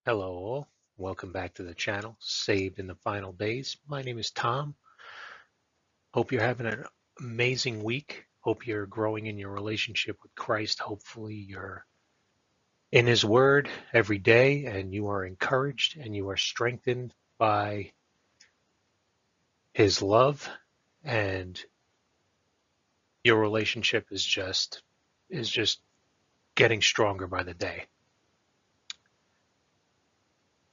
Hello all, welcome back to the channel, Saved in the Final Days. My name is Tom. Hope you're having an amazing week. Hope you're growing in your relationship with Christ. Hopefully you're in His Word every day and you are encouraged and you are strengthened by His love, and your relationship is just getting stronger by the day.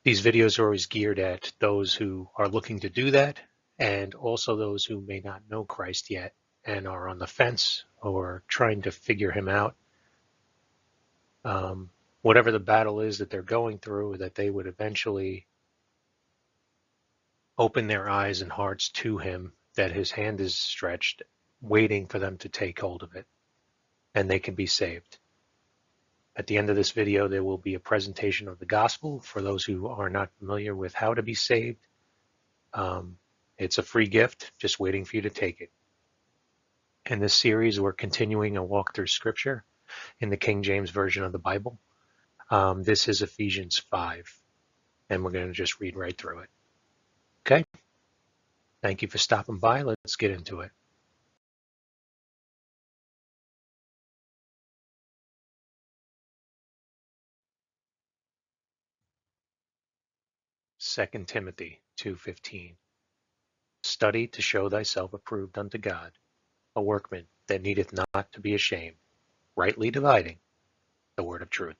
These videos are always geared at those who are looking to do that, and also those who may not know Christ yet and are on the fence or trying to figure Him out. Whatever the battle is that they're going through, that they would eventually open their eyes and hearts to Him, that His hand is stretched, waiting for them to take hold of it, and they can be saved. At the end of this video, there will be a presentation of the gospel for those who are not familiar with how to be saved. It's a free gift, just waiting for you to take it. In this series, we're continuing a walk through Scripture in the King James Version of the Bible. This is Ephesians 5, and we're going to just read right through it. Okay? Thank you for stopping by. Let's get into it. 2 Timothy 2:15. Study to show thyself approved unto God, a workman that needeth not to be ashamed, rightly dividing the word of truth.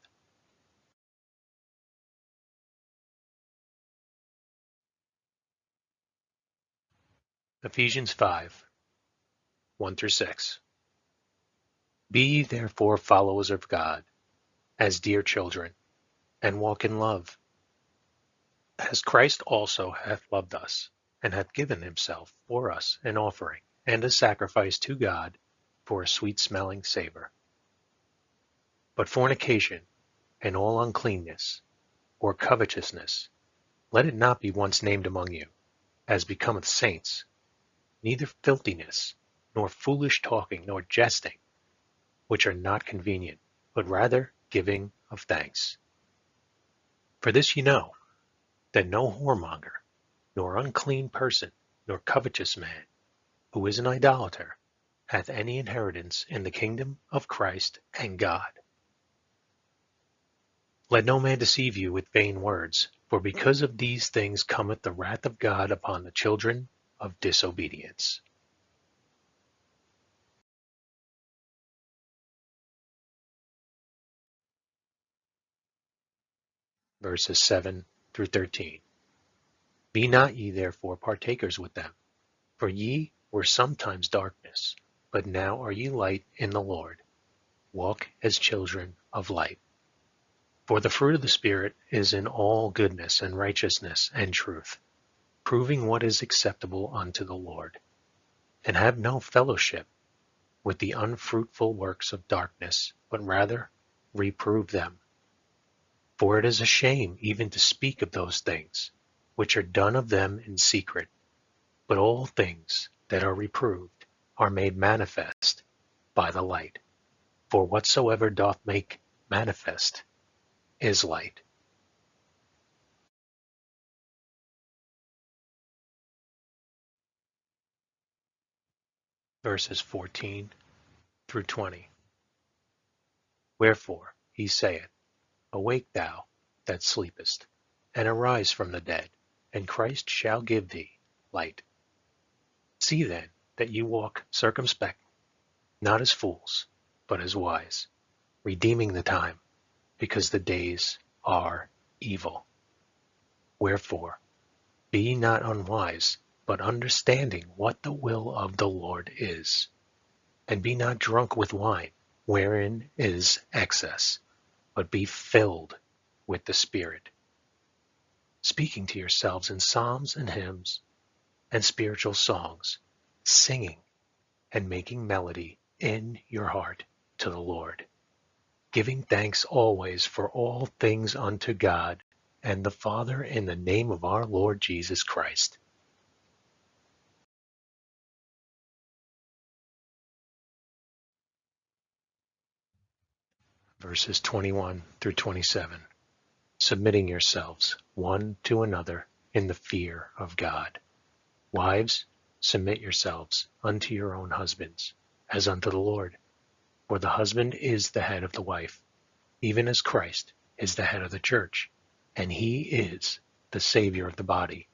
Ephesians 5:1-6. Be ye therefore followers of God, as dear children, and walk in love, as Christ also hath loved us, and hath given himself for us an offering and a sacrifice to God for a sweet-smelling savor. But fornication, and all uncleanness, or covetousness, let it not be once named among you, as becometh saints, neither filthiness, nor foolish talking, nor jesting, which are not convenient, but rather giving of thanks. For this ye know, that no whoremonger, nor unclean person, nor covetous man, who is an idolater, hath any inheritance in the kingdom of Christ and God. Let no man deceive you with vain words, for because of these things cometh the wrath of God upon the children of disobedience. Verses 7-13. Be not ye therefore partakers with them, for ye were sometimes darkness, but now are ye light in the Lord. Walk as children of light. For the fruit of the Spirit is in all goodness and righteousness and truth, proving what is acceptable unto the Lord. And have no fellowship with the unfruitful works of darkness, but rather reprove them. For it is a shame even to speak of those things which are done of them in secret. But all things that are reproved are made manifest by the light. For whatsoever doth make manifest is light. Verses 14-20. Wherefore he saith, Awake thou that sleepest, and arise from the dead, and Christ shall give thee light. See then that you walk circumspect, not as fools, but as wise, redeeming the time, because the days are evil. Wherefore, be ye not unwise, but understanding what the will of the Lord is. And be not drunk with wine, wherein is excess, but be filled with the Spirit, speaking to yourselves in psalms and hymns and spiritual songs, singing and making melody in your heart to the Lord, giving thanks always for all things unto God and the Father in the name of our Lord Jesus Christ. Verses 21-27. submitting yourselves one to another in the fear of God. Wives, submit yourselves unto your own husbands, as unto the Lord. For the husband is the head of the wife, even as Christ is the head of the church, and he is the Savior of the body.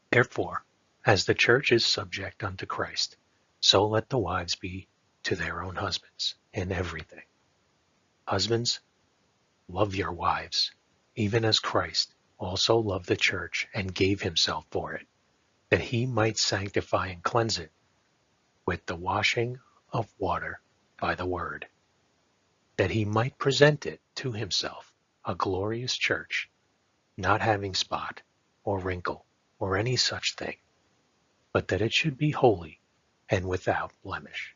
Therefore, as the church is subject unto Christ, so let the wives be to their own husbands in everything. Husbands, love your wives, even as Christ also loved the church and gave himself for it, that he might sanctify and cleanse it with the washing of water by the word, that he might present it to himself a glorious church, not having spot or wrinkle or any such thing, but that it should be holy and without blemish.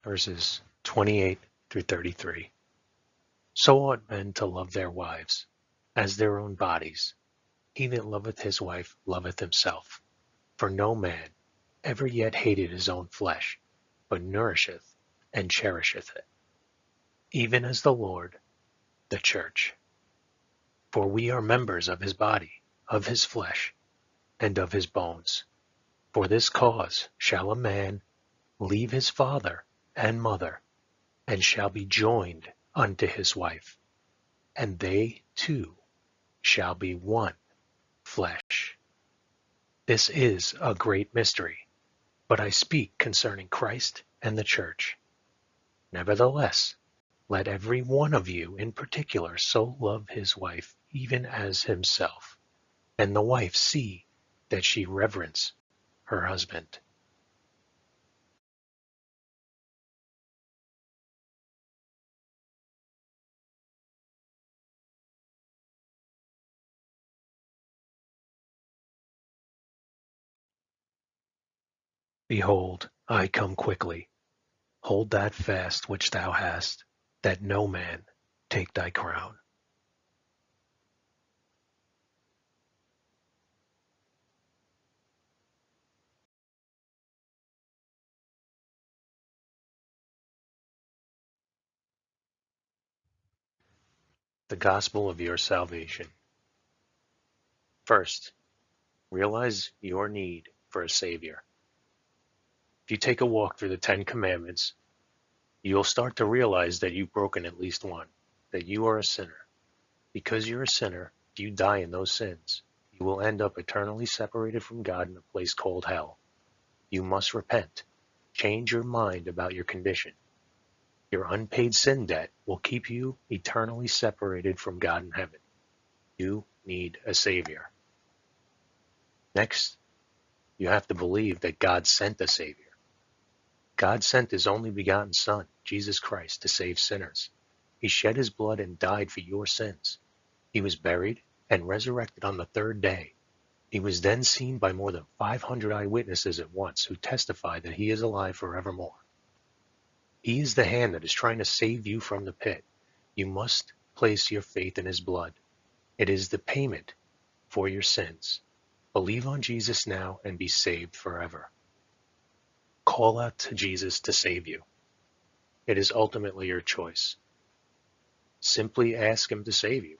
Verses 28 through 33. So ought men to love their wives as their own bodies. He that loveth his wife loveth himself. For no man ever yet hated his own flesh, but nourisheth and cherisheth it, even as the Lord the church. For we are members of his body, of his flesh, and of his bones. For this cause shall a man leave his father and mother, and shall be joined unto his wife, and they two shall be one flesh. This is a great mystery, but I speak concerning Christ and the church. Nevertheless, let every one of you in particular so love his wife even as himself, and the wife see that she reverence her husband. Behold, I come quickly. Hold that fast which thou hast, that no man take thy crown. The gospel of your salvation. First, realize your need for a Savior. If you take a walk through the Ten Commandments, you'll start to realize that you've broken at least one, that you are a sinner. Because you're a sinner, if you die in those sins, you will end up eternally separated from God in a place called hell. You must repent. Change your mind about your condition. Your unpaid sin debt will keep you eternally separated from God in heaven. You need a Savior. Next, you have to believe that God sent a Savior. God sent his only begotten Son, Jesus Christ, to save sinners. He shed his blood and died for your sins. He was buried and resurrected on the third day. He was then seen by more than 500 eyewitnesses at once who testify that he is alive forevermore. He is the hand that is trying to save you from the pit. You must place your faith in his blood. It is the payment for your sins. Believe on Jesus now and be saved forever. Call out to Jesus to save you. It is ultimately your choice. Simply ask him to save you.